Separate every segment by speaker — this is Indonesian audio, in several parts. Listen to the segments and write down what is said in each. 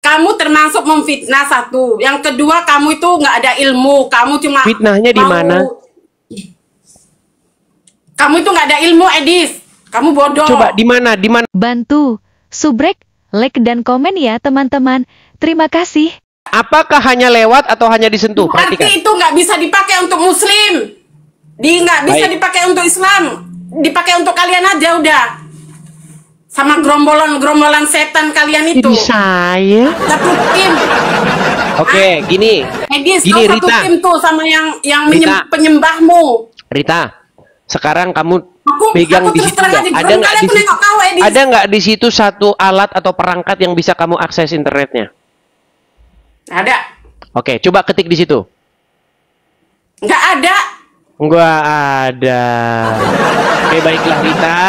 Speaker 1: kamu termasuk memfitnah satu. Yang kedua, kamu itu nggak ada ilmu. Kamu cuma
Speaker 2: Fitnahnya di mana?
Speaker 1: Kamu itu nggak ada ilmu, Edis. Kamu bodoh.
Speaker 2: Coba di mana? Di mana?
Speaker 3: Bantu, subrek, like dan komen ya teman-teman. Terima kasih.
Speaker 2: Apakah hanya lewat atau hanya disentuh?
Speaker 1: Berarti
Speaker 2: Perhatikan.
Speaker 1: itu nggak bisa dipakai untuk Muslim. Nggak bisa
Speaker 2: Baik.
Speaker 1: dipakai untuk Islam. Dipakai untuk kalian aja udah. Sama gerombolan setan kalian itu.
Speaker 2: Jadi saya.
Speaker 1: Satu tim.
Speaker 2: Oke, gini.
Speaker 1: Edis,
Speaker 2: Gini,
Speaker 1: kau satu
Speaker 2: Rita.
Speaker 1: tim tuh sama yang
Speaker 2: Rita.
Speaker 1: penyembahmu.
Speaker 2: Rita, sekarang kamu
Speaker 1: Aku
Speaker 2: pegang di
Speaker 1: terus
Speaker 2: situ
Speaker 1: terang
Speaker 2: nggak?
Speaker 1: aja,
Speaker 2: Ada
Speaker 1: belum
Speaker 2: nggak
Speaker 1: kali
Speaker 2: di
Speaker 1: aku
Speaker 2: situ?
Speaker 1: nengok kau, Edis.
Speaker 2: Ada nggak di situ satu alat atau perangkat yang bisa kamu akses internetnya?
Speaker 1: Ada.
Speaker 2: Oke, coba ketik di situ.
Speaker 1: Nggak ada.
Speaker 2: Nggak ada. Oke, baiklah Rita.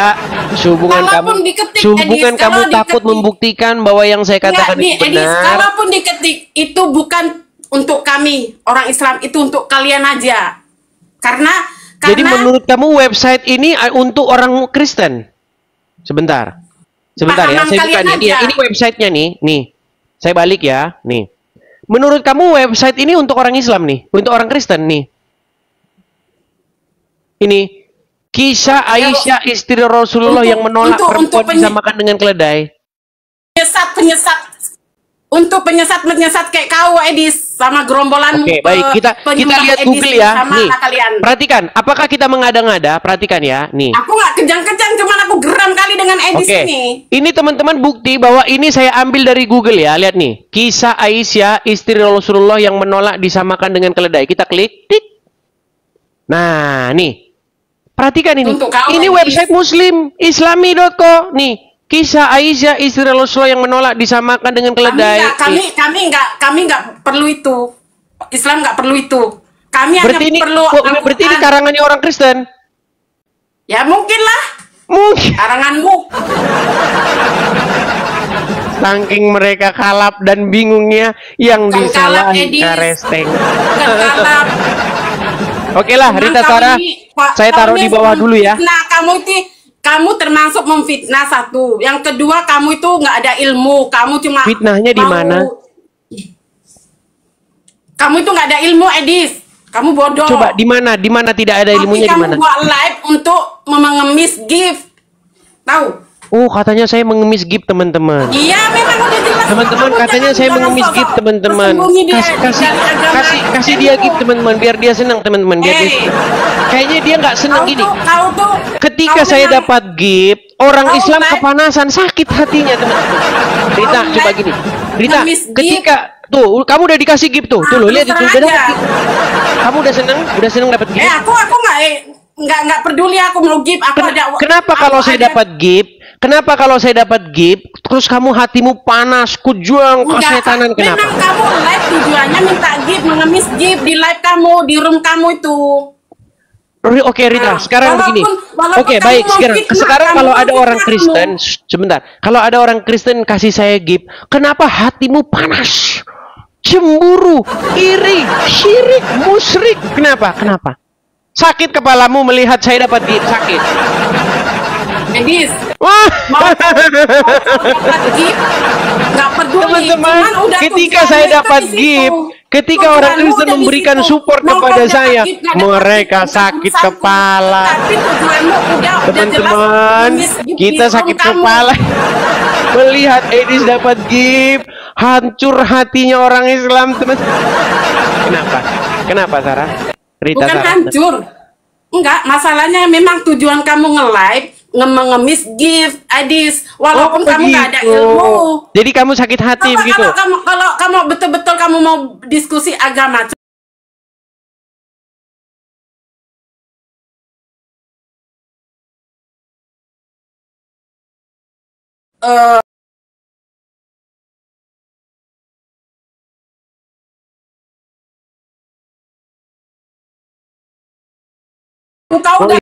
Speaker 2: Sehubungan
Speaker 1: Kalaupun
Speaker 2: kamu,
Speaker 1: diketik,
Speaker 2: sehubungan
Speaker 1: Edis,
Speaker 2: kamu
Speaker 1: kalau
Speaker 2: takut
Speaker 1: diketik.
Speaker 2: membuktikan bahwa yang saya katakan
Speaker 1: Nggak,
Speaker 2: itu
Speaker 1: Edis,
Speaker 2: benar.
Speaker 1: kalaupun diketik, itu bukan untuk kami, orang Islam. Itu untuk kalian aja. Karena
Speaker 2: Jadi menurut kamu website ini untuk orang Kristen? Sebentar. Sebentar ya,
Speaker 1: Pahaman
Speaker 2: saya
Speaker 1: kalian
Speaker 2: buka nih.
Speaker 1: aja.
Speaker 2: Ini websitenya nih. Nih. Saya balik ya. Nih. Menurut kamu website ini untuk orang Islam nih? Untuk orang Kristen nih? Ini. Kisah Aisyah istri Rasulullah yang menolak perempuan disamakan dengan keledai.
Speaker 1: penyesat untuk penyesat kayak kau, Edis, sama gerombolan.
Speaker 2: Oke, baik. Kita lihat
Speaker 1: Edis
Speaker 2: Google ya.
Speaker 1: sama
Speaker 2: Nih.
Speaker 1: kalian.
Speaker 2: Perhatikan, apakah kita mengada-ngada? Perhatikan ya. Nih.
Speaker 1: Aku nggak kejang-kejang, cuman aku geram kali dengan Edis
Speaker 2: Oke, ini teman-teman bukti bahwa ini saya ambil dari Google ya. Lihat nih, kisah Aisyah istri Rasulullah yang menolak disamakan dengan keledai. Kita klik, tik. Nah, nih, perhatikan ini.
Speaker 1: Untuk kau,
Speaker 2: Ini
Speaker 1: Edis.
Speaker 2: website Muslim, Islami.co. Nih, kisah Aisyah istri Rasulullah yang menolak disamakan dengan keledai.
Speaker 1: Kami nggak perlu itu. Islam nggak perlu itu. Kami
Speaker 2: Berarti
Speaker 1: hanya
Speaker 2: ini,
Speaker 1: perlu.
Speaker 2: berarti ini karangannya orang Kristen.
Speaker 1: Ya mungkin lah.
Speaker 2: Mungkin.
Speaker 1: Karanganmu.
Speaker 2: Saking mereka kalap dan bingungnya yang
Speaker 1: Bukan kalap,
Speaker 2: disalahi
Speaker 1: Edis.
Speaker 2: karesteng.
Speaker 1: Bukan kalap.
Speaker 2: Oke lah,
Speaker 1: Cuman
Speaker 2: Rita
Speaker 1: kau
Speaker 2: Sarah,
Speaker 1: ini,
Speaker 2: saya taruh
Speaker 1: kau
Speaker 2: di
Speaker 1: ini
Speaker 2: bawah dulu ya.
Speaker 1: memfitnah. Kamu termasuk memfitnah satu. Yang kedua, kamu itu nggak ada ilmu. Kamu cuma
Speaker 2: Fitnahnya di mana?
Speaker 1: Kamu itu nggak ada ilmu, Edis. Kamu bodoh.
Speaker 2: Coba di mana? Di mana tidak ada ilmunya di
Speaker 1: Tapi
Speaker 2: mana?
Speaker 1: kamu buat live untuk mengemis gift. Tahu?
Speaker 2: Oh, katanya saya mengemis gift, teman-teman.
Speaker 1: Iya, memang udah jelas.
Speaker 2: Teman-teman,
Speaker 1: Kamu
Speaker 2: katanya
Speaker 1: jangan-
Speaker 2: saya
Speaker 1: jangan
Speaker 2: mengemis
Speaker 1: sosok
Speaker 2: gift, teman-teman.
Speaker 1: bersembunyi di-
Speaker 2: Kasih
Speaker 1: dari agama
Speaker 2: kasih dia
Speaker 1: ilmu.
Speaker 2: gift, teman-teman, biar dia senang, teman-teman, biar dia
Speaker 1: Hey.
Speaker 2: senang. Kayaknya dia nggak senang gini.
Speaker 1: Kau tuh.
Speaker 2: Ketika
Speaker 1: kau
Speaker 2: saya
Speaker 1: memang-
Speaker 2: dapat gift, orang
Speaker 1: Kau
Speaker 2: Islam
Speaker 1: live-
Speaker 2: kepanasan, sakit hatinya, teman-teman. Rita,
Speaker 1: Kau
Speaker 2: coba
Speaker 1: live
Speaker 2: gini. Rita,
Speaker 1: ngemis gift.
Speaker 2: ketika tuh kamu udah dikasih gift tuh, tuh lo lihat itu
Speaker 1: terus
Speaker 2: udah
Speaker 1: terang
Speaker 2: dapat
Speaker 1: aja.
Speaker 2: gift. Kamu udah seneng dapat gift.
Speaker 1: Aku nggak peduli aku mau gift. Aku ada.
Speaker 2: Kenapa kalau saya dapat gift? Kenapa kalau saya dapat gift, terus kamu hatimu panas, kujang, kesetanan? Kenapa?
Speaker 1: Memang kamu live tujuannya minta gift, mengemis gift di live kamu, di room kamu itu.
Speaker 2: Oke Rita, sekarang begini.
Speaker 1: walaupun
Speaker 2: Oke,
Speaker 1: kamu
Speaker 2: baik.
Speaker 1: mau fitnah,
Speaker 2: Sekarang
Speaker 1: kamu
Speaker 2: kalau
Speaker 1: mau
Speaker 2: ada orang
Speaker 1: fitnah
Speaker 2: Kristen, sebentar. Kalau ada orang Kristen kasih saya gift, kenapa hatimu panas? Cemburu, iri, syirik, musyrik. Kenapa? Kenapa? Sakit kepalamu melihat saya dapat gift, sakit.
Speaker 1: Edis,
Speaker 2: Wah,
Speaker 1: dapat gift, nggak peduli.
Speaker 2: teman-teman,
Speaker 1: Cuman udah
Speaker 2: ketika
Speaker 1: tujuanmu
Speaker 2: saya
Speaker 1: itu
Speaker 2: dapat
Speaker 1: di situ.
Speaker 2: gift, ketika orang
Speaker 1: Tujuanmu
Speaker 2: Kristen
Speaker 1: udah di
Speaker 2: memberikan
Speaker 1: situ.
Speaker 2: support
Speaker 1: Mau
Speaker 2: kepada
Speaker 1: kau dapat
Speaker 2: saya,
Speaker 1: gift, nggak dapat
Speaker 2: mereka
Speaker 1: gift,
Speaker 2: sakit
Speaker 1: urusanku.
Speaker 2: kepala.
Speaker 1: Tapi tujuanmu udah
Speaker 2: Teman-teman,
Speaker 1: jelas, ngemis gift
Speaker 2: kita
Speaker 1: di room
Speaker 2: sakit
Speaker 1: kamu.
Speaker 2: kepala melihat Edis dapat gift, hancur hatinya orang Islam, teman. Kenapa? Kenapa, Sarah? Rita,
Speaker 1: Bukan
Speaker 2: Sarah.
Speaker 1: hancur. Enggak, masalahnya memang tujuan kamu nge-live, ngemis gift, Edis, walaupun kamu nggak ada
Speaker 2: begitu.
Speaker 1: ilmu.
Speaker 2: Jadi kamu sakit hati
Speaker 1: Coba
Speaker 2: begitu?
Speaker 1: kalau kamu betul-betul kamu mau diskusi agama, kau udah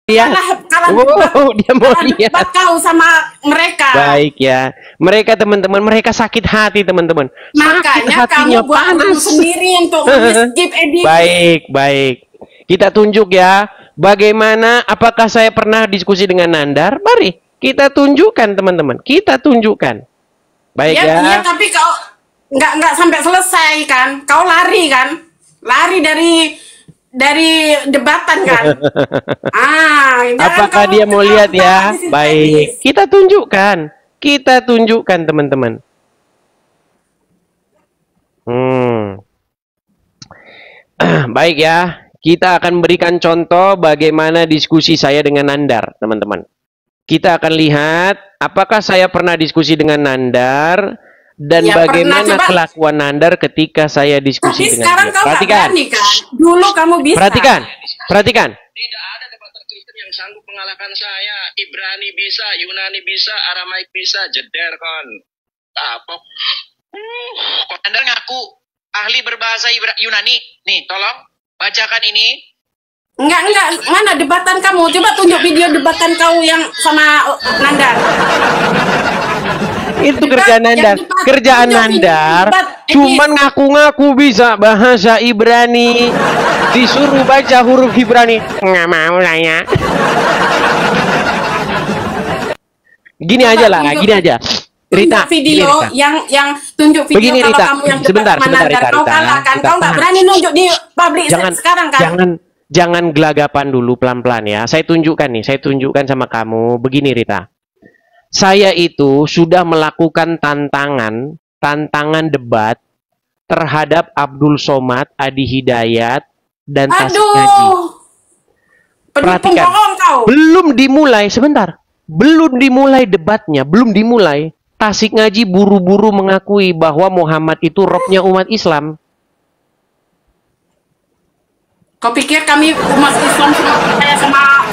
Speaker 2: Iya.
Speaker 1: kalah
Speaker 2: Wow, dia mau
Speaker 1: kalah
Speaker 2: lihat.
Speaker 1: debat kau sama mereka.
Speaker 2: Baik ya. Mereka teman-teman, mereka sakit hati teman-teman. Sakit
Speaker 1: Makanya
Speaker 2: hatinya
Speaker 1: kamu buat ilmu
Speaker 2: panas.
Speaker 1: sendiri untuk ngemis gift, Edis.
Speaker 2: Baik, baik. Kita tunjuk ya. Bagaimana, apakah saya pernah diskusi dengan Nandar? Mari, kita tunjukkan teman-teman. Kita tunjukkan. Baik
Speaker 1: Ya,
Speaker 2: ya.
Speaker 1: iya, tapi kau nggak sampai selesai kan? Kau lari kan? Lari dari debatan kan? Jangan
Speaker 2: Apakah
Speaker 1: kau
Speaker 2: dia mau lihat ya?
Speaker 1: ketawa di situ,
Speaker 2: Baik,
Speaker 1: Edis.
Speaker 2: kita tunjukkan. Kita tunjukkan teman-teman. Baik ya. Kita akan berikan contoh bagaimana diskusi saya dengan Nandar, teman-teman. Kita akan lihat apakah saya pernah diskusi dengan Nandar dan
Speaker 1: Ya, pernah,
Speaker 2: bagaimana
Speaker 1: coba.
Speaker 2: kelakuan Nandar ketika saya diskusi
Speaker 1: Tapi
Speaker 2: dengan
Speaker 1: sekarang
Speaker 2: dia.
Speaker 1: kau nggak
Speaker 2: Perhatikan.
Speaker 1: berani kan? Dulu kamu bisa.
Speaker 2: Perhatikan.
Speaker 4: Tidak ada debater Kristen yang sanggup mengalahkan saya. Ibrani bisa, Yunani bisa, Aramaik bisa, jeder kon. Apa? Kok Anda ngaku ahli berbahasa Yunani? Nih, tolong bacakan ini.
Speaker 1: Enggak. Mana debatan kamu? Coba tunjuk video debatan kau yang sama Nandar.
Speaker 2: Itu kerjaan Nandar. Kerjaan Nandar cuman ngaku-ngaku bisa bahasa Ibrani. Disuruh baca huruf Ibrani. Nggak mau lah ya. Gini aja lah, gini aja. Rita,
Speaker 1: Tunjuk video yang tunjuk video
Speaker 2: begini,
Speaker 1: kalau
Speaker 2: Rita.
Speaker 1: kamu yang
Speaker 2: Sebentar,
Speaker 1: debat sama Nandar.
Speaker 2: Rita,
Speaker 1: Kau kalah kan?
Speaker 2: Rita,
Speaker 1: Kau nggak berani nunjuk di publik sekarang kan?
Speaker 2: Jangan gelagapan dulu, pelan-pelan ya. Saya tunjukkan sama kamu. Begini Rita. Saya itu sudah melakukan tantangan debat terhadap Abdul Somad, Adi Hidayat, dan Tasik Ngaji.
Speaker 1: Aduh.
Speaker 2: Perhatikan. Belum dimulai debatnya, belum dimulai. Tasik Ngaji buru-buru mengakui bahwa Muhammad itu robnya umat Islam.
Speaker 1: Kau pikir kami umat Islam cuma percaya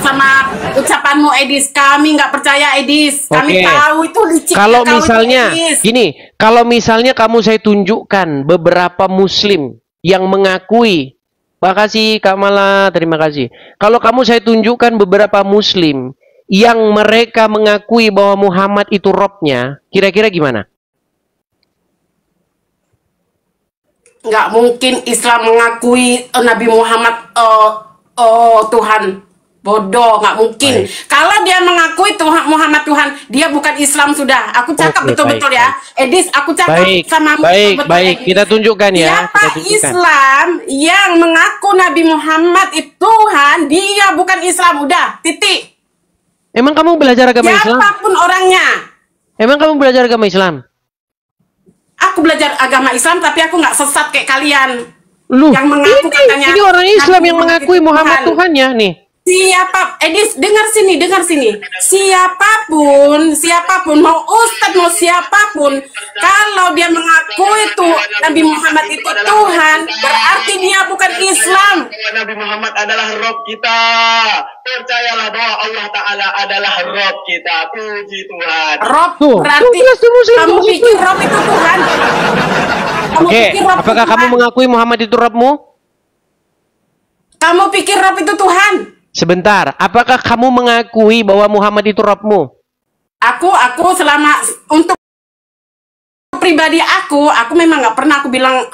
Speaker 1: sama ucapanmu, Edis? Kami nggak percaya, Edis. Kami tahu itu licik.
Speaker 2: Kalau misalnya, gini, kalau misalnya kamu saya tunjukkan beberapa Muslim yang mengakui, makasih Kak Mala, terima kasih. Kalau kamu saya tunjukkan beberapa Muslim yang mereka mengakui bahwa Muhammad itu robnya, kira-kira gimana?
Speaker 1: Nggak mungkin Islam mengakui Nabi Muhammad Tuhan. Bodoh, nggak mungkin. Kalau dia mengakui Tuhan Muhammad Tuhan, dia bukan Islam sudah. Aku cakap betul-betul ya, Edis. Aku cakap sama
Speaker 2: Baik. Kita tunjukkan ya.
Speaker 1: Siapa Islam yang mengaku Nabi Muhammad itu Tuhan, dia bukan Islam. Udah, titik.
Speaker 2: Emang kamu belajar agama Islam?
Speaker 1: Siapapun orangnya.
Speaker 2: Emang kamu belajar agama Islam?
Speaker 1: Aku belajar agama Islam, tapi aku nggak sesat kayak kalian.
Speaker 2: Lu,
Speaker 1: yang mengaku katanya
Speaker 2: ini orang Islam yang mengakui Muhammad Tuhannya nih.
Speaker 1: Siapa, Edis, dengar sini. Siapapun, mau ustadz, mau siapapun, kalau dia mengakui itu Nabi Muhammad itu Tuhan, berarti dia bukan Islam.
Speaker 4: Nabi Muhammad adalah Rob kita. Percayalah bahwa Allah Ta'ala adalah Rob kita. Puji Tuhan.
Speaker 1: Rob berarti kamu pikir Rob itu Tuhan?
Speaker 2: Oke, apakah kamu mengakui Muhammad itu Robmu?
Speaker 1: Kamu pikir Rob itu Tuhan?
Speaker 2: Sebentar, apakah kamu mengakui bahwa Muhammad itu Robmu?
Speaker 1: Aku selama untuk pribadi aku memang nggak pernah aku bilang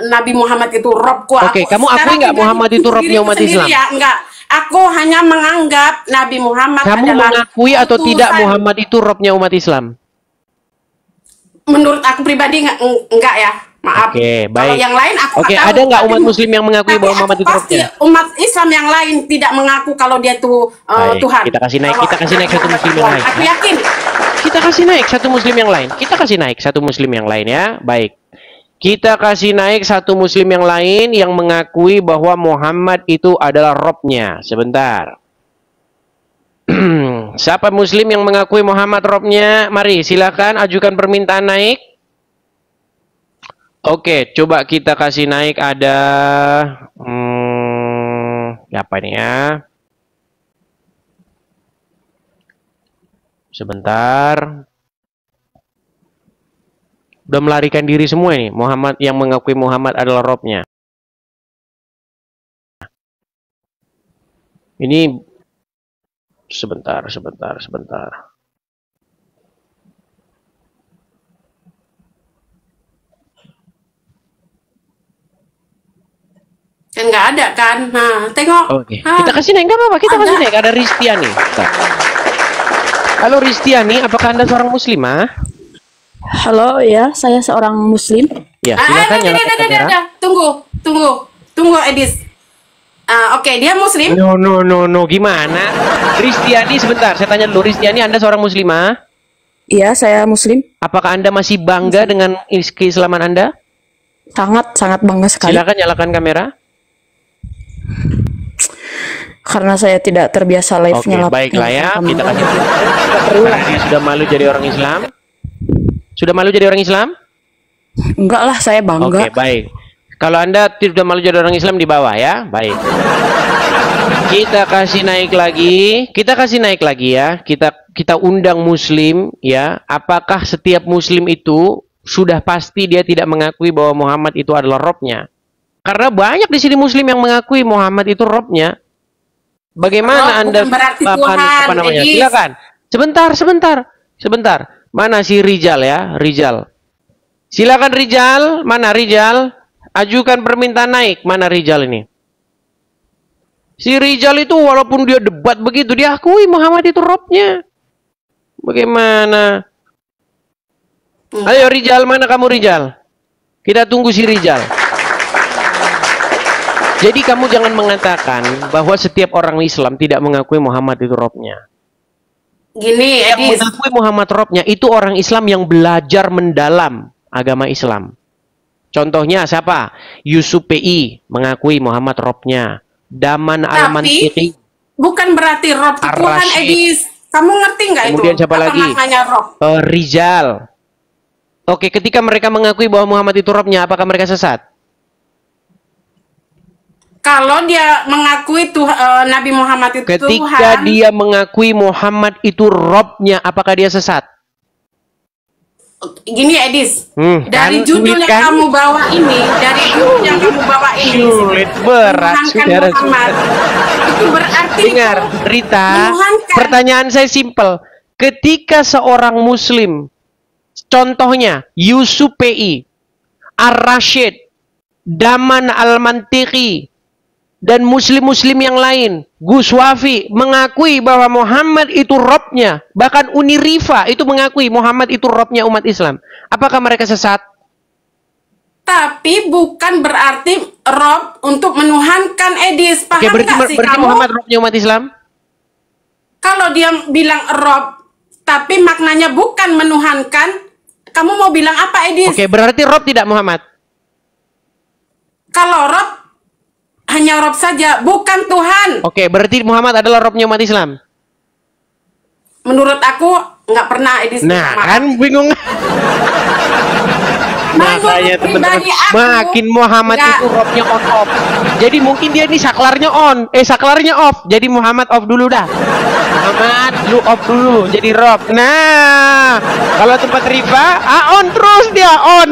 Speaker 1: Nabi Muhammad itu Robku.
Speaker 2: Oke, kamu akui nggak Muhammad itu Robnya umat Islam?
Speaker 1: Ya, enggak. Aku hanya menganggap Nabi Muhammad
Speaker 2: kamu
Speaker 1: adalah
Speaker 2: mengakui atau
Speaker 1: utusan.
Speaker 2: tidak Muhammad itu Robnya umat Islam?
Speaker 1: Menurut aku pribadi enggak ya. Maaf.
Speaker 2: Oke, baik.
Speaker 1: Kalau yang lain aku nggak tahu.
Speaker 2: ada nggak umat
Speaker 1: Tapi-
Speaker 2: Muslim yang mengakui bahwa Muhammad itu
Speaker 1: pasti
Speaker 2: Robnya?
Speaker 1: umat Islam yang lain tidak mengaku kalau dia itu
Speaker 2: Baik,
Speaker 1: Tuhan.
Speaker 2: kita kasih naik satu Muslim yang lain.
Speaker 1: Aku yakin.
Speaker 2: Kita kasih naik satu Muslim yang lain. Ya. Baik. Kita kasih naik satu Muslim yang lain yang mengakui bahwa Muhammad itu adalah Robnya. Sebentar. Siapa Muslim yang mengakui Muhammad Robnya? Mari silakan ajukan permintaan naik. Oke, coba kita kasih naik ada siapa ini ya? Sebentar. Udah melarikan diri semua ini. Muhammad yang mengakui Muhammad adalah Robnya. Ini sebentar.
Speaker 1: Kan nggak ada kan. Nah, tengok.
Speaker 2: Oke. Kita kasih naik, nggak apa-apa. Kita kasih naik. Ada Ristiani. Bentar. Halo Ristiani, apakah Anda seorang muslimah?
Speaker 5: Halo, ya, saya seorang Muslim.
Speaker 2: Ya, silakan nyalakan kamera.
Speaker 1: Tunggu, Edis. Oke, dia Muslim.
Speaker 2: No, gimana? Ristiani, sebentar, saya tanya dulu. Ristiani, Anda seorang muslimah?
Speaker 5: Iya, saya Muslim.
Speaker 2: Apakah Anda masih bangga dengan keislaman Anda?
Speaker 5: Sangat bangga sekali.
Speaker 2: Silakan nyalakan kamera.
Speaker 5: Karena saya tidak terbiasa live
Speaker 2: Oke, baiklah ya. Kita kasih. Dia sudah malu jadi orang Islam? Sudah malu jadi orang Islam?
Speaker 5: Enggak lah, saya bangga.
Speaker 2: Oke, baik. Kalau Anda tidak malu jadi orang Islam, di bawah ya. Baik. Kita kasih naik lagi ya. Kita undang Muslim ya. Apakah setiap Muslim itu sudah pasti dia tidak mengakui bahwa Muhammad itu adalah Robnya? Karena banyak di sini Muslim yang mengakui Muhammad itu Robnya. Bagaimana Anda apa namanya? Silakan. Sebentar. Mana si Rijal ya? Rijal. Silakan Rijal. Mana Rijal? Ajukan permintaan naik. Mana Rijal ini? Si Rijal itu walaupun dia debat begitu, dia akui Muhammad itu Robnya. Bagaimana? Ayo Rijal, mana kamu Rijal? Kita tunggu si Rijal. Jadi kamu jangan mengatakan bahwa setiap orang Islam tidak mengakui Muhammad itu Robnya.
Speaker 1: Gini,
Speaker 2: Edis. Yang mengakui Muhammad Robnya itu orang Islam yang belajar mendalam agama Islam. Contohnya siapa? Yusuf PI mengakui Muhammad Robnya. Daman Al-Mantiki.
Speaker 1: Bukan berarti Rob itu Tuhan, Edis. Kamu ngerti nggak itu?
Speaker 2: Kemudian siapa lagi?
Speaker 1: Maknanya Rob?
Speaker 2: Rijal. Oke, ketika mereka mengakui bahwa Muhammad itu Robnya, apakah mereka sesat?
Speaker 1: Kalau dia mengakui Nabi Muhammad itu Tuhan.
Speaker 2: Ketika dia mengakui Muhammad itu Robnya, apakah dia sesat?
Speaker 1: Gini Edis, dari judul yang kamu bawa ini,
Speaker 2: sulit berat, saudara.
Speaker 1: Itu berarti
Speaker 2: dengar, Rita, pertanyaan saya simpel. Ketika seorang Muslim, contohnya Yusuf PI, Ar-Rashid, Daman Al-Mantiki, dan muslim-muslim yang lain, Gus Wafi, mengakui bahwa Muhammad itu Robnya. Bahkan Uni Rifa itu mengakui Muhammad itu Robnya umat Islam. Apakah mereka sesat?
Speaker 1: Tapi bukan berarti Rob untuk menuhankan, Edis. Paham
Speaker 2: berarti
Speaker 1: kamu?
Speaker 2: Muhammad Robnya umat Islam?
Speaker 1: Kalau dia bilang Rob, tapi maknanya bukan menuhankan, kamu mau bilang apa, Edis?
Speaker 2: Oke, berarti Rob tidak Muhammad?
Speaker 1: Kalau Rob, hanya Rob saja, bukan Tuhan.
Speaker 2: Oke, berarti Muhammad adalah Robnya umat Islam?
Speaker 1: Menurut aku, nggak pernah, Edis.
Speaker 2: Nah, kan bingung. Makanya teman-teman, makin Muhammad itu Robnya on-off. Jadi mungkin dia ini saklarnya on, saklarnya off. Jadi Muhammad off dulu dah. Muhammad, lu off dulu, jadi Rob. Nah, kalau tempat Rifa, on terus dia on.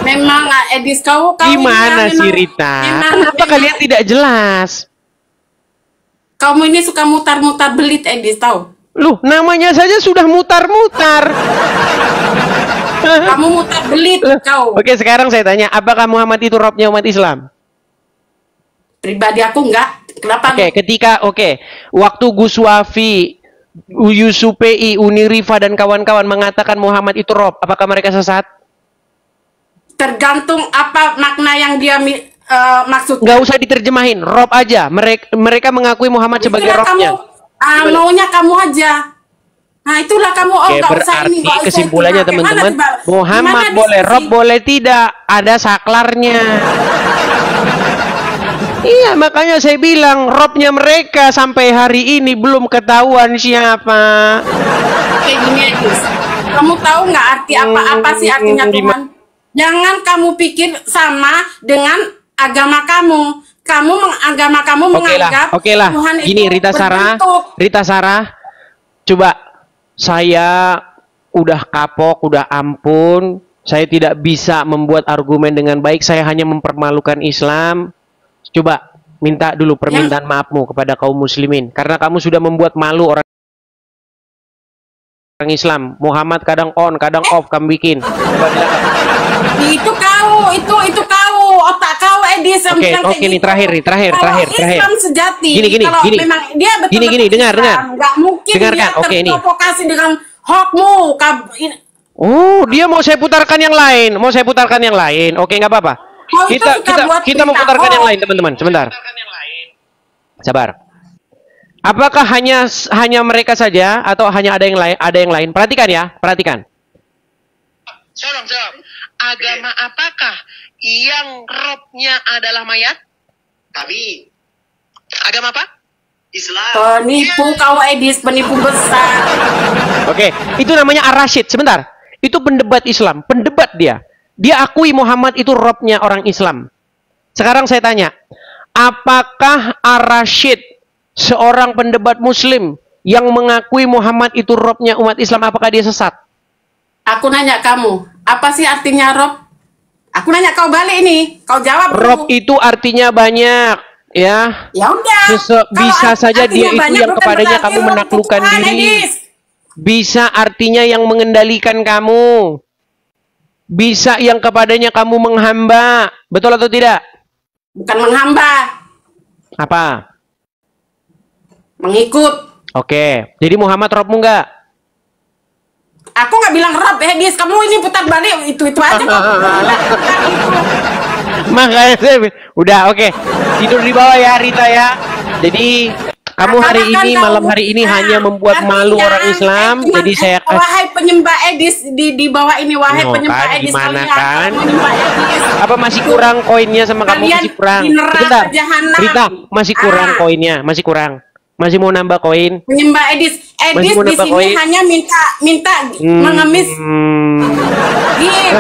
Speaker 1: Memang Edis, kau
Speaker 2: gimana sih Rita? Kenapa kalian tidak jelas?
Speaker 1: Kamu ini suka mutar-mutar belit, Edis, tahu?
Speaker 2: Loh, namanya saja sudah mutar-mutar.
Speaker 1: Kamu mutar belit, kau.
Speaker 2: Oke, sekarang saya tanya, apakah Muhammad itu Robnya umat Islam?
Speaker 1: Pribadi aku enggak. Kenapa?
Speaker 2: Waktu Gus Wafi, Yusuf PI, Uni Rifa dan kawan-kawan mengatakan Muhammad itu Rob, apakah mereka sesat?
Speaker 1: Tergantung apa makna yang dia maksud.
Speaker 2: Nggak usah diterjemahin, Rob aja. Mereka mengakui Muhammad sebagai Robnya.
Speaker 1: Maunya kamu aja. Nah itulah kamu.
Speaker 2: Berarti kesimpulannya teman-teman, Muhammad boleh, Rob boleh tidak. Ada saklarnya. Iya, makanya saya bilang Robnya mereka sampai hari ini belum ketahuan siapa.
Speaker 1: Kayak gini, Edis. Kamu tahu nggak arti apa sih artinya Tuhan? Jangan kamu pikir sama dengan agama kamu. Agama kamu menganggap Tuhan itu
Speaker 2: gini, Rita Sarah, coba saya udah kapok, udah ampun, saya tidak bisa membuat argumen dengan baik, saya hanya mempermalukan Islam. Coba minta dulu permintaan maafmu kepada kaum muslimin, karena kamu sudah membuat malu orang Islam. Muhammad kadang on, kadang off, kamu bikin. Coba bilang.
Speaker 1: Itu kau, otak kau, Edis.
Speaker 2: Oke, ini terakhir.
Speaker 1: Islam sejati.
Speaker 2: Gini.
Speaker 1: Kalau memang dia betul-betul
Speaker 2: dengar.
Speaker 1: nggak mungkin
Speaker 2: dengarkan.
Speaker 1: dia terprovokasi dengan Hokmu
Speaker 2: Oh, dia mau saya putarkan yang lain. Mau saya putarkan yang lain. Oke, nggak apa-apa.
Speaker 1: Kau itu suka buat
Speaker 2: Kita mau
Speaker 1: berita
Speaker 2: putarkan yang
Speaker 1: hoax.
Speaker 2: lain, teman-teman. Sebentar. Sabar. Apakah hanya mereka saja atau hanya ada yang lain? Ada yang lain. Perhatikan ya, perhatikan.
Speaker 4: Jawab. Agama apakah yang robnya adalah mayat? Kami. Agama apa? Islam.
Speaker 1: Penipu kau Edis, penipu besar.
Speaker 2: Oke, itu namanya Ar-Rasyid. Sebentar. Itu pendebat Islam, pendebat dia. Dia akui Muhammad itu robnya orang Islam. Sekarang saya tanya, apakah Ar-Rasyid seorang pendebat Muslim yang mengakui Muhammad itu robnya umat Islam, apakah dia sesat?
Speaker 1: Aku nanya kamu, apa sih artinya rob? Aku nanya kau balik ini, kau jawab.
Speaker 2: Rob itu artinya banyak, ya.
Speaker 1: Ya udah.
Speaker 2: Bisa saja dia itu yang
Speaker 1: bukan
Speaker 2: kepadanya
Speaker 1: berarti
Speaker 2: kamu
Speaker 1: rob
Speaker 2: menaklukkan
Speaker 1: itu Tuhan,
Speaker 2: diri.
Speaker 1: Edis.
Speaker 2: Bisa artinya yang mengendalikan kamu. Bisa yang kepadanya kamu menghamba. Betul atau tidak?
Speaker 1: Bukan menghamba,
Speaker 2: Apa?
Speaker 1: mengikut.
Speaker 2: Oke. Jadi Muhammad robmu nggak?
Speaker 1: Aku nggak bilang rob, Edis. Kamu ini putar balik itu aja.
Speaker 2: Makanya saya udah oke. Tidur di bawah ya Rita ya. Jadi kamu hari ini malam hari ini hanya membuat malu orang Islam. Jadi saya kasih.
Speaker 1: Wahai penyembah Edis di bawah ini, wahai
Speaker 2: Oh,
Speaker 1: penyembah
Speaker 2: kan,
Speaker 1: Edis
Speaker 2: gimana
Speaker 1: kalian,
Speaker 2: kan?
Speaker 1: penyembah Edis.
Speaker 2: Apa masih kurang koinnya sama kamu
Speaker 1: Kalian
Speaker 2: masih kurang?
Speaker 1: di neraka
Speaker 2: Sebentar.
Speaker 1: jahanam.
Speaker 2: Rita, masih kurang
Speaker 1: Ah.
Speaker 2: koinnya, masih kurang. Masih mau nambah koin?
Speaker 1: Penyembah Edis. Edis
Speaker 2: mau
Speaker 1: di
Speaker 2: nambah
Speaker 1: sini
Speaker 2: koin?
Speaker 1: hanya minta mengemis gift.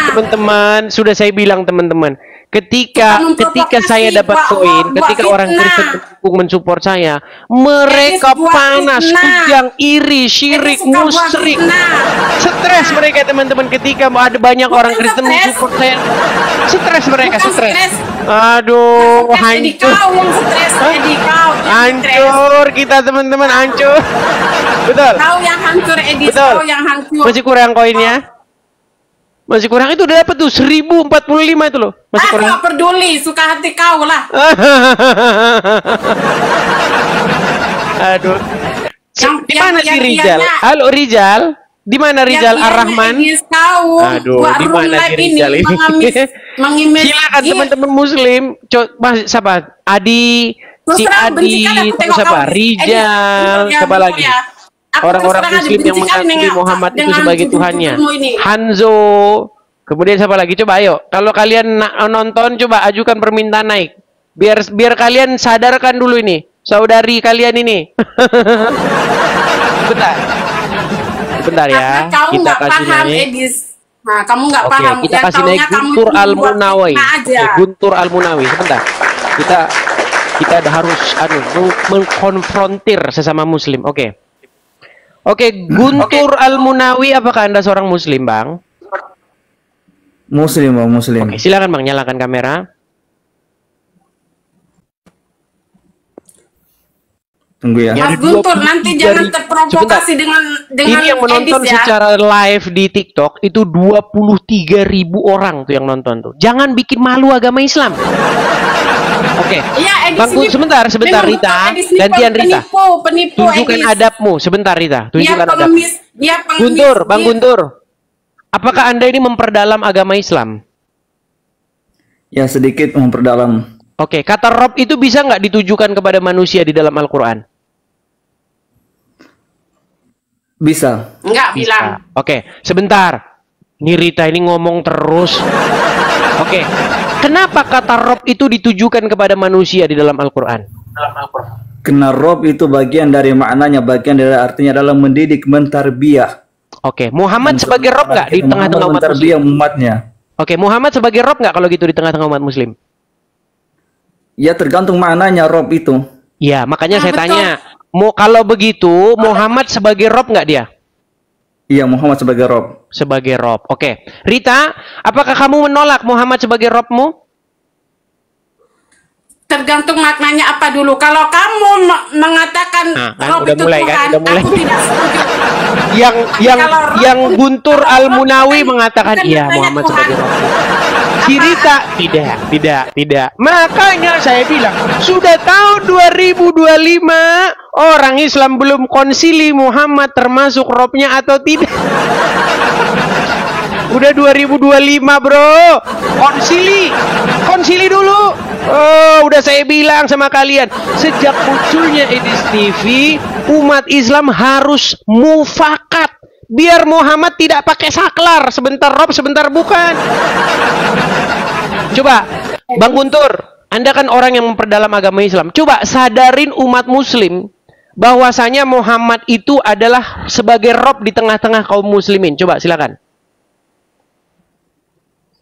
Speaker 2: Teman-teman, sudah saya bilang teman-teman, ketika
Speaker 1: Suka memprovokasi,
Speaker 2: saya dapat
Speaker 1: buat
Speaker 2: koin,
Speaker 1: hoax,
Speaker 2: ketika
Speaker 1: buat
Speaker 2: orang
Speaker 1: fitnah.
Speaker 2: Kristen mendukung mensupport saya, mereka
Speaker 1: Edis buat
Speaker 2: panas,
Speaker 1: fitnah.
Speaker 2: kujang, iri, syirik,
Speaker 1: Edis suka buat
Speaker 2: musyrik,
Speaker 1: fitnah.
Speaker 2: stres mereka teman-teman ketika ada banyak orang Kristen
Speaker 1: stres.
Speaker 2: mensupport saya, stres mereka,
Speaker 1: Bukan
Speaker 2: stres.
Speaker 1: stres.
Speaker 2: Aduh,
Speaker 1: Edi
Speaker 2: hancur,
Speaker 1: kau yang stres, Edi kau yang stres.
Speaker 2: hancur kita teman-teman, hancur. Betul.
Speaker 1: Kau yang hancur, Edis.
Speaker 2: Betul.
Speaker 1: Kau yang hancur.
Speaker 2: Masih kurang koinnya? Masih kurang, itu udah dapat tuh 1045 itu loh. Masih
Speaker 1: Aku
Speaker 2: kurang.
Speaker 1: nggak peduli, suka hati kau lah.
Speaker 2: Aduh.
Speaker 1: Yang-
Speaker 2: Di mana
Speaker 1: yang-
Speaker 2: si
Speaker 1: yang
Speaker 2: Rizal?
Speaker 1: ianya-
Speaker 2: Halo Rizal. Di mana Rizal
Speaker 1: Yang
Speaker 2: Ar-Rahman?
Speaker 1: Edis kau.
Speaker 2: Aduh,
Speaker 1: Buat
Speaker 2: di
Speaker 1: room
Speaker 2: mana
Speaker 1: live
Speaker 2: si Rizal ini?
Speaker 1: mengimis.
Speaker 2: Silakan teman-teman Muslim. Siapa? Adi,
Speaker 1: Terus
Speaker 2: si
Speaker 1: terang, benci
Speaker 2: Adi,
Speaker 1: kali aku
Speaker 2: terus
Speaker 1: tengok
Speaker 2: siapa?
Speaker 1: kau.
Speaker 2: Rizal,
Speaker 1: Edis,
Speaker 2: siapa
Speaker 1: ya,
Speaker 2: lagi?
Speaker 1: ya. Aku
Speaker 2: Orang-orang
Speaker 1: terus terang aja,
Speaker 2: Muslim yang
Speaker 1: benci kali
Speaker 2: mengakui
Speaker 1: nengok
Speaker 2: Muhammad itu
Speaker 1: dengan
Speaker 2: sebagai
Speaker 1: tuduh-tuduhmu
Speaker 2: Tuhannya.
Speaker 1: ini.
Speaker 2: Hanzo. Kemudian siapa lagi? Coba ayo. Kalau kalian nonton, coba ajukan permintaan naik. Biar kalian sadarkan dulu ini. Saudari kalian ini. Bentar ya.
Speaker 1: Karena kau
Speaker 2: Kita
Speaker 1: nggak
Speaker 2: kasih
Speaker 1: paham,
Speaker 2: naik.
Speaker 1: Edis. Nah, kamu nggak
Speaker 2: Oke,
Speaker 1: paham.
Speaker 2: kita
Speaker 1: Yang
Speaker 2: kasih naik
Speaker 1: taunya kamu
Speaker 2: Guntur
Speaker 1: itu buat
Speaker 2: Al-Munawi.
Speaker 1: fitnah aja.
Speaker 2: Oke, Guntur Al-Munawi. Sebentar. Kita harus mengkonfrontir sesama Muslim. Oke. Oke, Guntur Al-Munawi, apakah Anda seorang Muslim, Bang?
Speaker 6: Muslim, Bang, Muslim.
Speaker 2: Oke, silakan Bang, nyalakan kamera.
Speaker 6: Tunggu ya.
Speaker 1: Mas
Speaker 2: Ada
Speaker 1: Guntur, nanti
Speaker 2: 23.000.
Speaker 1: jangan terprovokasi dengan
Speaker 2: Ini yang menonton
Speaker 1: Edis ya.
Speaker 2: secara live di TikTok itu 23.000 orang tuh yang nonton tuh. Jangan bikin malu agama Islam. Oke.
Speaker 1: Iya, Edis
Speaker 2: Bang Gun,
Speaker 1: ini
Speaker 2: sebentar
Speaker 1: memang
Speaker 2: Rita.
Speaker 1: Edis ini
Speaker 2: Gantian Rita.
Speaker 1: Penipu
Speaker 2: Tunjukkan
Speaker 1: Edis.
Speaker 2: adabmu sebentar Rita.
Speaker 1: Dia
Speaker 2: Tunjukkan adabmu.
Speaker 1: pengemis, dia pengemis.
Speaker 2: Guntur, Bang
Speaker 1: dia-
Speaker 2: Guntur. Apakah Anda ini memperdalam agama Islam?
Speaker 6: Ya, sedikit memperdalam.
Speaker 2: Oke, kata Rob itu bisa nggak ditujukan kepada manusia di dalam Al-Quran?
Speaker 6: Bisa.
Speaker 1: Enggak bilang.
Speaker 2: Oke, sebentar. Ini Rita ini ngomong terus. Oke, kenapa kata Rob itu ditujukan kepada manusia di dalam Al-Quran?
Speaker 6: Karena Rob itu bagian dari maknanya, bagian dari artinya adalah mendidik, mentarbiyah.
Speaker 2: Oke, Muhammad sebagai Rob nggak di tengah-tengah umat Muslim?
Speaker 6: mentarbiyah umatnya.
Speaker 2: Oke, Muhammad sebagai Rob nggak kalau gitu di tengah-tengah umat Muslim?
Speaker 6: Ya, tergantung maknanya Rob itu.
Speaker 2: Ya, makanya
Speaker 1: Ah,
Speaker 2: saya
Speaker 1: betul.
Speaker 2: tanya. Kalau begitu, Muhammad sebagai Rob nggak dia?
Speaker 6: Iya, Muhammad sebagai Rob.
Speaker 2: Sebagai Rob. Oke. Rita, apakah kamu menolak Muhammad sebagai Robmu?
Speaker 1: Tergantung maknanya apa dulu. Kalau kamu mengatakan
Speaker 2: Nah, kan,
Speaker 1: Rob
Speaker 2: udah
Speaker 1: itu
Speaker 2: mulai
Speaker 1: Tuhan,
Speaker 2: kan, udah mulai.
Speaker 1: aku tidak setuju.
Speaker 2: Yang Guntur Al-Munawi mengatakan
Speaker 1: bukan
Speaker 2: iya
Speaker 1: katanya
Speaker 2: Muhammad
Speaker 1: Tuhan.
Speaker 2: sebagai Rob. Si Rita tidak. Makanya saya bilang sudah tahun 2025 Orang Islam belum konsili Muhammad termasuk Robnya atau tidak. Udah 2025 bro. Konsili dulu. Oh, udah saya bilang sama kalian, sejak munculnya Edis TV, umat Islam harus mufakat. Biar Muhammad tidak pakai saklar, sebentar Rob, sebentar bukan. Coba, Bang Guntur, Anda kan orang yang memperdalam agama Islam. Coba sadarin umat Muslim bahwasanya Muhammad itu adalah sebagai Rob di tengah-tengah kaum Muslimin. Coba silakan.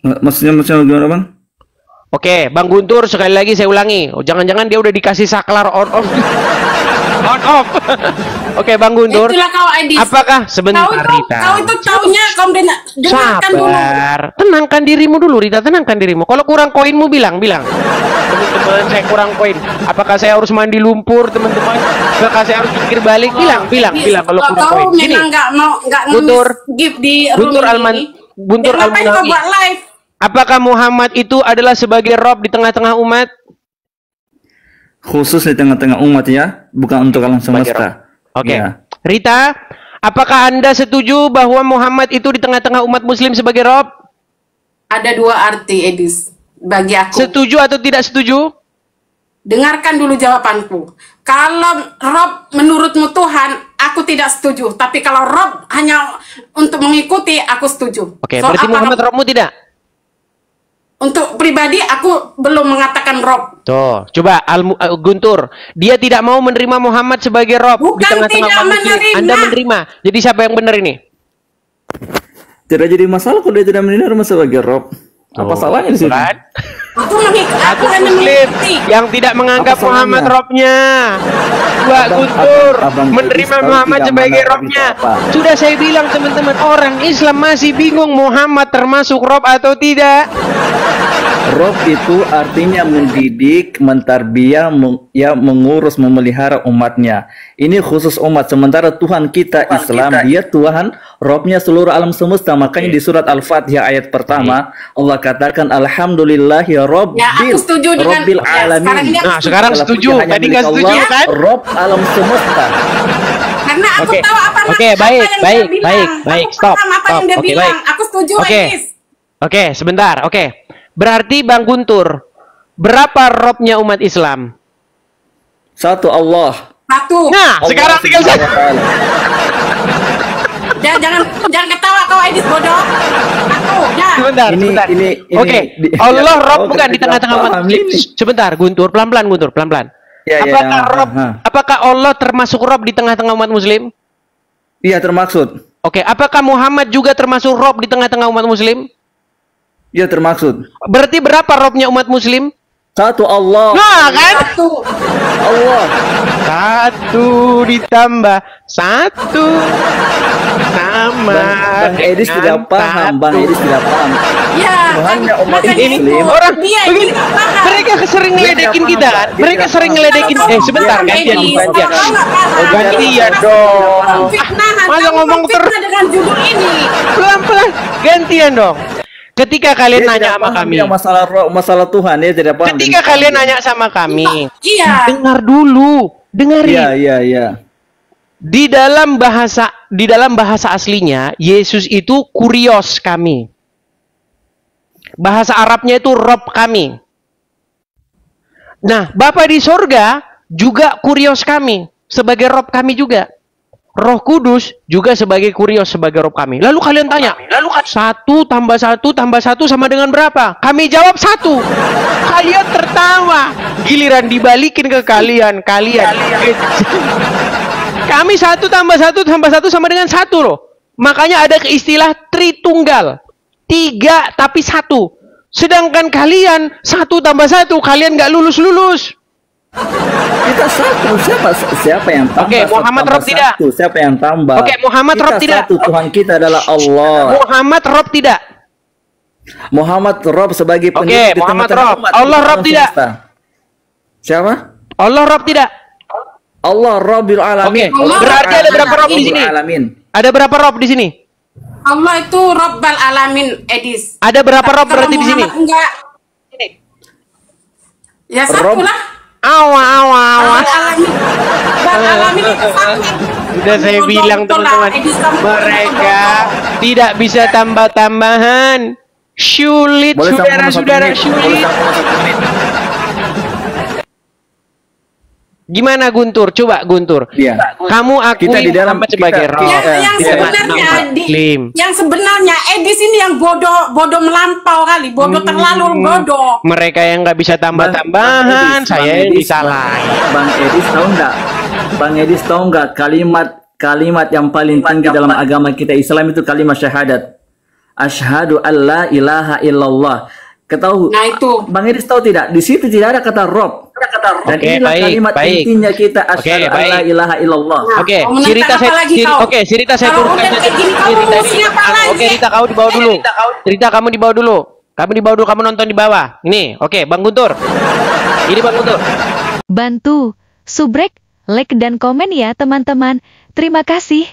Speaker 6: Maksudnya gimana Bang?
Speaker 2: Oke, Bang Guntur, sekali lagi saya ulangi. Oh, jangan-jangan dia udah dikasih saklar on off. On off. Oke, Bang Guntur.
Speaker 1: Itulah kau Edis.
Speaker 2: Apakah sebentar Rita?
Speaker 1: Kau itu taunya kau dengarkan dulu.
Speaker 2: Sabar. Tenangkan dirimu dulu, Rita. Tenangkan dirimu. Kalau kurang koinmu bilang. Teman-teman, saya kurang koin. Apakah saya harus mandi lumpur, teman-teman? Apakah saya harus pikir balik? Bilang kalau kurang koin.
Speaker 1: Kau memang nggak
Speaker 2: Guntur,
Speaker 1: gift di
Speaker 2: Guntur
Speaker 1: Ngapain kau buat live?
Speaker 2: Apakah Muhammad itu adalah sebagai Rob di tengah-tengah umat?
Speaker 6: Khusus di tengah-tengah umat ya, bukan untuk alam semesta.
Speaker 2: Oke.
Speaker 6: Ya.
Speaker 2: Rita, apakah Anda setuju bahwa Muhammad itu di tengah-tengah umat Muslim sebagai Rob?
Speaker 1: Ada dua arti Edis bagi aku.
Speaker 2: Setuju atau tidak setuju?
Speaker 1: Dengarkan dulu jawabanku. Kalau Rob menurutmu Tuhan, aku tidak setuju. Tapi kalau Rob hanya untuk mengikuti, aku setuju.
Speaker 2: Oke, berarti Muhammad Robmu tidak?
Speaker 1: Untuk pribadi, aku belum mengatakan Rob.
Speaker 2: Tuh, coba Guntur, dia tidak mau menerima Muhammad sebagai Rob di
Speaker 1: Bukan
Speaker 2: tengah-tengah
Speaker 1: tidak
Speaker 2: umat Muslim.
Speaker 1: menerima.
Speaker 2: Anda menerima. Jadi siapa yang benar ini?
Speaker 6: Tidak jadi masalah kalau dia tidak menerima sebagai Rob. Apa salahnya di sini?
Speaker 2: Kan?
Speaker 1: Aku hanya
Speaker 2: Muslim
Speaker 1: mengikuti.
Speaker 2: yang tidak menganggap
Speaker 6: Apa salahnya?
Speaker 2: Muhammad Robnya. Mbak Guntur
Speaker 6: Abang
Speaker 2: menerima
Speaker 6: Edis tahu
Speaker 2: Muhammad
Speaker 6: tidak
Speaker 2: sebagai
Speaker 6: mana
Speaker 2: Robnya.
Speaker 6: itu apa.
Speaker 2: Sudah saya bilang teman-teman, orang Islam masih bingung Muhammad termasuk Rob atau tidak.
Speaker 6: Rob itu artinya mendidik, mentarbiyah, mengurus, memelihara umatnya. Ini khusus umat. Sementara Tuhan kita Islam, dia Tuhan, Robnya seluruh alam semesta. Makanya di surat Al-Fatihah ayat pertama, Allah katakan Alhamdulillahi
Speaker 1: Ya, aku setuju dengan
Speaker 6: Rabbil
Speaker 1: ya,
Speaker 6: alamin.
Speaker 1: sekarang ini aku
Speaker 2: Nah, sekarang
Speaker 6: Segala
Speaker 2: setuju.
Speaker 6: puji hanya
Speaker 2: Tadi
Speaker 6: milik
Speaker 2: nggak setuju
Speaker 6: Allah,
Speaker 2: kan?
Speaker 6: Rob alam semesta.
Speaker 1: Karena aku
Speaker 2: Oke.
Speaker 1: tahu apa
Speaker 2: Oke,
Speaker 1: apa
Speaker 2: baik,
Speaker 1: yang dia
Speaker 2: baik,
Speaker 1: bilang.
Speaker 2: baik.
Speaker 1: Aku
Speaker 2: Stop,
Speaker 1: paham apa
Speaker 2: stop.
Speaker 1: yang dia
Speaker 2: Oke,
Speaker 1: bilang.
Speaker 2: baik.
Speaker 1: Aku setuju,
Speaker 2: Oke.
Speaker 1: Edis.
Speaker 2: Oke, sebentar. Oke. Berarti Bang Guntur, berapa Robnya umat Islam?
Speaker 6: Satu Allah.
Speaker 1: Satu.
Speaker 2: Nah, sekarang tinggal
Speaker 6: Subhanahu
Speaker 2: satu.
Speaker 6: wa ta'ala.
Speaker 1: Jangan ketawa kau Edis bodoh. Satu. Ya.
Speaker 2: Sebentar,
Speaker 6: Ini-
Speaker 2: sebentar.
Speaker 6: ini-
Speaker 2: Oke,
Speaker 6: di-
Speaker 2: Allah
Speaker 6: ya,
Speaker 2: Rob
Speaker 6: oh,
Speaker 2: bukan di
Speaker 6: kita
Speaker 2: tengah-tengah umat
Speaker 6: paham
Speaker 2: Muslim.
Speaker 6: ini.
Speaker 2: Sebentar, Guntur, pelan-pelan Guntur, pelan-pelan.
Speaker 6: Ya, ya,
Speaker 2: Apakah
Speaker 6: ya,
Speaker 2: Rob,
Speaker 6: ha.
Speaker 2: apakah Allah termasuk Rob di tengah-tengah umat Muslim?
Speaker 6: Iya termaksud.
Speaker 2: Oke, apakah Muhammad juga termasuk Rob di tengah-tengah umat Muslim?
Speaker 6: Iya termaksud.
Speaker 2: Berarti berapa Robnya umat Muslim?
Speaker 6: Satu Allah.
Speaker 2: Nah, kan?
Speaker 1: Satu.
Speaker 6: Allah.
Speaker 2: Satu ditambah satu sama
Speaker 6: Bang Edis
Speaker 2: dengan
Speaker 6: tidak paham. Bang
Speaker 2: satu.
Speaker 6: Edis tidak paham.
Speaker 1: Ya.
Speaker 6: Tuhannya umat
Speaker 1: makanya
Speaker 6: Muslim.
Speaker 1: itu,
Speaker 2: Orang
Speaker 1: dia
Speaker 2: begini,
Speaker 1: tidak paham.
Speaker 2: mereka sering
Speaker 6: Dia
Speaker 2: ngeledekin
Speaker 6: tidak
Speaker 2: kita
Speaker 6: paham,
Speaker 2: kan?
Speaker 6: Pak. Dia
Speaker 2: Mereka
Speaker 6: tidak
Speaker 2: sering
Speaker 6: paham.
Speaker 2: ngeledekin. sebentar,
Speaker 6: Dia
Speaker 2: gantian,
Speaker 6: tidak
Speaker 1: Edis,
Speaker 6: paham.
Speaker 1: kalau kau nggak paham,
Speaker 2: gantian
Speaker 1: ini
Speaker 2: dong.
Speaker 1: fitnahan.
Speaker 2: Masa
Speaker 1: Kamu
Speaker 2: ngomong
Speaker 1: memfitnah dengan judul ini.
Speaker 2: Pelan-pelan, gantian dong. Ketika kalian
Speaker 6: Dia
Speaker 2: nanya
Speaker 6: tidak
Speaker 2: sama
Speaker 6: paham
Speaker 2: kami,
Speaker 6: yang masalah Tuhan, dia tidak paham.
Speaker 2: ketika kalian nanya sama kami,
Speaker 1: Iya.
Speaker 2: dengar dulu, dengarin.
Speaker 6: Iya.
Speaker 2: Di dalam bahasa aslinya, Yesus itu kurios kami. Bahasa Arabnya itu Rob kami. Nah, Bapa di sorga juga kurios kami, sebagai Rob kami juga. Roh Kudus juga sebagai kurios, sebagai Rob kami. Lalu kalian tanya, satu tambah satu sama dengan berapa? Kami jawab satu. Kalian tertawa. Giliran dibalikin ke kalian. Kami satu tambah satu sama dengan satu loh. Makanya ada istilah Tritunggal. 3 tapi 1. Sedangkan kalian 1 tambah 1, kalian nggak lulus.
Speaker 6: Kita satu. Siapa yang tambah?
Speaker 2: Oke, Muhammad
Speaker 6: tambah
Speaker 2: Rob tidak.
Speaker 6: satu? Siapa yang tambah?
Speaker 2: Oke, Muhammad
Speaker 6: Kita
Speaker 2: Rob tidak.
Speaker 6: Satu. Tuhan kita adalah Allah.
Speaker 2: Muhammad Rob tidak.
Speaker 6: Muhammad Rob sebagai
Speaker 2: Oke,
Speaker 6: pendidik di
Speaker 2: Muhammad
Speaker 6: tengah-tengah
Speaker 2: Rob.
Speaker 6: umat.
Speaker 2: Allah Rob tidak.
Speaker 6: Semesta. Siapa?
Speaker 2: Allah Rob tidak.
Speaker 6: Allah Rabbil Alamin.
Speaker 2: Oke, berarti ada berapa Rob di sini?
Speaker 6: Alamin.
Speaker 2: Ada berapa Rob di sini?
Speaker 1: Allah itu Rabbal Alamin, Edis.
Speaker 2: Ada berapa Rob
Speaker 1: Kalau
Speaker 2: berarti di sini?
Speaker 1: Muhammad enggak. Ya satu
Speaker 6: Rob.
Speaker 1: lah.
Speaker 2: Awa.
Speaker 1: Bang Alamin itu sangat.
Speaker 2: Sudah saya bilang teman-teman, mereka tidak bisa tambah-tambahan. Sulit,
Speaker 6: Boleh
Speaker 2: saudara-saudara, sulit. Gimana Guntur? Coba Guntur.
Speaker 6: Iya.
Speaker 2: Kamu akui
Speaker 6: Kita di dalam-
Speaker 2: Muhammad sebagai
Speaker 6: kita-
Speaker 2: roh.
Speaker 1: Yang sebenarnya yang sebenarnya di sini yang bodoh melampau kali, bodoh terlalu bodoh.
Speaker 2: Mereka yang nggak bisa tambah-tambahan, saya yang disalahin.
Speaker 6: Bang Edis tahu nggak kalimat yang paling tinggi dalam agama kita Islam itu kalimat syahadat. Asyhadu alla ilaha illallah. Ketahu?
Speaker 1: Nah itu.
Speaker 6: Bang Edis tahu tidak? Di situ tidak ada kata Rob. Dan
Speaker 2: Oke,
Speaker 6: inilah
Speaker 2: baik,
Speaker 6: kalimat
Speaker 2: baik.
Speaker 6: intinya kita asyhadu
Speaker 2: Oke,
Speaker 6: alla
Speaker 2: baik.
Speaker 6: ilaha illallah.
Speaker 1: Nah,
Speaker 2: Oke,
Speaker 1: mau menentang
Speaker 2: cerita
Speaker 1: apa
Speaker 2: saya
Speaker 1: lagi kau?
Speaker 2: cerita saya
Speaker 1: Kalau
Speaker 2: turunkan
Speaker 1: udah kayak gini, kamu
Speaker 2: cerita
Speaker 1: mesti
Speaker 2: ini.
Speaker 1: apa lagi?
Speaker 2: Oke, Rita kamu di bawah dulu. Cerita kamu di bawah dulu. Kamu di bawah dulu, kamu nonton di bawah. Ini, oke, Bang Guntur. Ini Bang Guntur.
Speaker 3: Bantu, subrek, like dan komen ya teman-teman. Terima kasih.